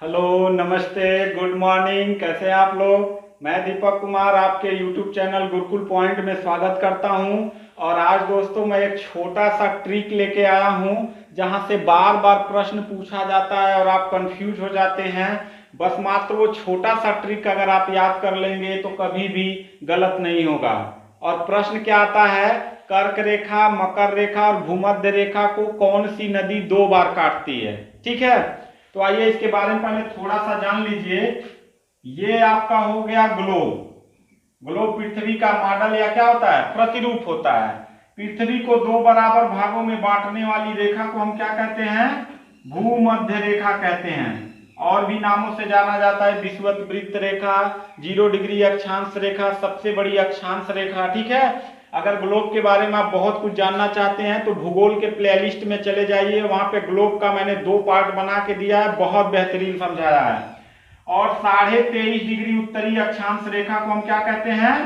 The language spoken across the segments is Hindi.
हेलो, नमस्ते, गुड मॉर्निंग। कैसे हैं आप लोग? मैं दीपक कुमार आपके यूट्यूब चैनल गुरुकुल पॉइंट में स्वागत करता हूं। और आज दोस्तों मैं एक छोटा सा ट्रिक लेके आया हूं जहां से बार बार प्रश्न पूछा जाता है और आप कंफ्यूज हो जाते हैं। बस मात्र वो छोटा सा ट्रिक अगर आप याद कर लेंगे तो कभी भी गलत नहीं होगा। और प्रश्न क्या आता है, कर्क रेखा, मकर रेखा और भूमध्य रेखा को कौन सी नदी 2 बार काटती है? ठीक है, तो आइए इसके बारे में पहले थोड़ा सा जान लीजिए। ये आपका हो गया ग्लोब। ग्लोब पृथ्वी का मॉडल या क्या होता है, प्रतिरूप होता है। पृथ्वी को 2 बराबर भागों में बांटने वाली रेखा को हम क्या कहते हैं? भूमध्य रेखा कहते हैं। और भी नामों से जाना जाता है, विषुवत वृत्त रेखा, 0 डिग्री अक्षांश रेखा, सबसे बड़ी अक्षांश रेखा। ठीक है, अगर ग्लोब के बारे में आप बहुत कुछ जानना चाहते हैं तो भूगोल के प्लेलिस्ट में चले जाइए, वहां पे ग्लोब का मैंने 2 पार्ट बना के दिया है, बहुत बेहतरीन समझाया है। और 23.5 डिग्री उत्तरी अक्षांश रेखा को हम क्या कहते हैं?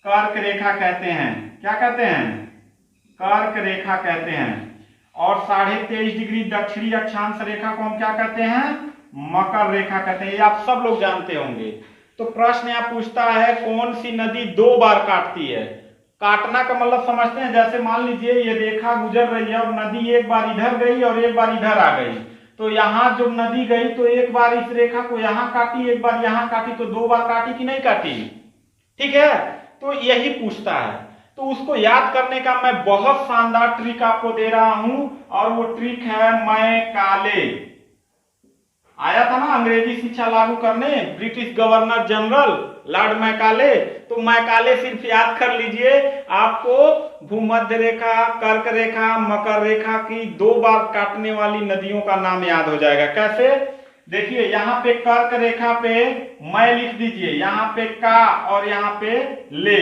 कर्क रेखा कहते हैं। क्या कहते हैं? कर्क रेखा कहते हैं। और 23.5 डिग्री दक्षिणी अक्षांश रेखा को हम क्या कहते हैं? मकर रेखा कहते हैं। ये आप सब लोग जानते होंगे। तो प्रश्न यहाँ पूछता है कौन सी नदी 2 बार काटती है? काटना का मतलब समझते हैं, जैसे मान लीजिए ये रेखा गुजर रही है और नदी एक बार इधर गई और एक बार इधर आ गई। तो यहाँ जो नदी गई तो एक बार इस रेखा को यहाँ काटी, एक बार यहाँ काटी, तो 2 बार काटी कि नहीं काटी? ठीक है, तो यही पूछता है। तो उसको याद करने का मैं बहुत शानदार ट्रिक आपको दे रहा हूं, और वो ट्रिक है मैकाले। आया था ना अंग्रेजी शिक्षा लागू करने British governor general Lord Macaulay. तो मैकाले सिर्फ याद कर लीजिए, आपको भूमध्य रेखा, कर्क रेखा, मकर रेखा की 2 बार काटने वाली नदियों का नाम याद हो जाएगा। कैसे? देखिए, यहाँ पे कर्क रेखा पे मैं लिख दीजिए, यहाँ पे का और यहाँ पे ले।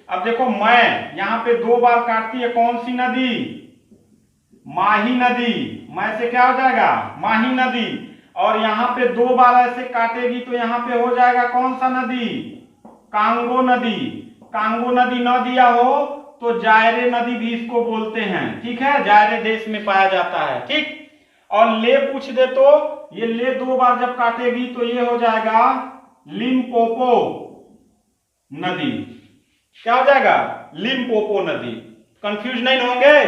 अब देखो, मैं यहाँ पे 2 बार काटती है कौन सी नदी? माही नदी। मैं से क्या हो जाएगा? माही नदी। और यहाँ पे 2 बार ऐसे काटेगी तो यहाँ पे हो जाएगा कौन सा नदी? कांगो नदी। कांगो नदी न दिया हो तो जायरे नदी भी इसको बोलते हैं। ठीक है, जायरे देश में पाया जाता है। ठीक, और ले पूछ दे तो ये ले 2 बार जब काटेगी तो ये हो जाएगा लिम्पोपो नदी। क्या हो जाएगा? लिम्पोपो नदी। कंफ्यूज नहीं होंगे,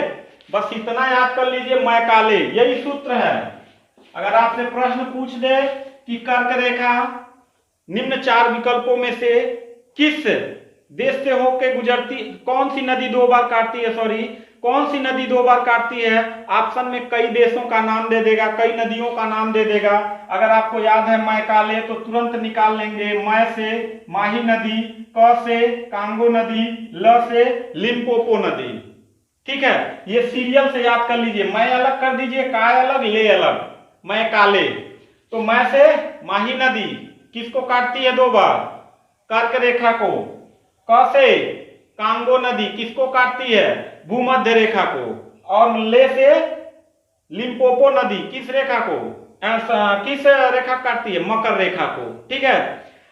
बस इतना याद कर लीजिए, मैकाले, यही सूत्र है। अगर आपसे प्रश्न पूछ दे कि कर्क रेखा निम्न 4 विकल्पों में से किस देश से होकर गुजरती, कौन सी नदी 2 बार काटती है, सॉरी, कौन सी नदी 2 बार काटती है? ऑप्शन में कई देशों का नाम दे देगा, कई नदियों का नाम दे देगा। अगर आपको याद है मैकाले तो तुरंत निकाल लेंगे। मैं से माही नदी, क से कांगो नदी, ल से लिम्पोपो नदी। ठीक है, ये सीरियल से याद कर लीजिए। मैं अलग कर दीजिए, काय अलग, ले अलग, मैकाले। तो मैं से माही नदी किसको काटती है 2 बार? कर्क रेखा को। क से कांगो नदी किसको काटती है? भूमध्य रेखा को। और ले से लिम्पोपो नदी किस रेखा को, किस रेखा काटती है? मकर रेखा को। ठीक है,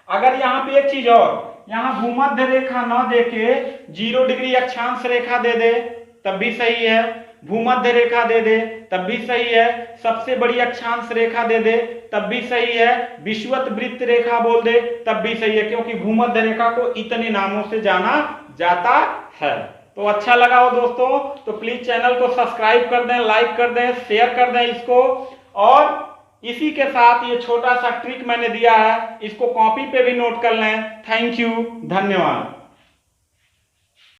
अगर यहाँ पे एक चीज और, यहाँ भूमध्य रेखा न देके 0 डिग्री अक्षांश रेखा दे दे तब भी सही है, भूमध्य रेखा दे दे तब भी सही है, सबसे बड़ी अक्षांश रेखा दे दे तब भी सही है, विषुवत वृत्त रेखा बोल दे तब भी सही है, क्योंकि भूमध्य रेखा को इतने नामों से जाना जाता है। तो अच्छा लगा हो दोस्तों तो प्लीज चैनल को सब्सक्राइब कर दें, लाइक कर दें, शेयर कर दें इसको। और इसी के साथ ये छोटा सा ट्रिक मैंने दिया है, इसको कॉपी पे भी नोट कर लें। थैंक यू, धन्यवाद।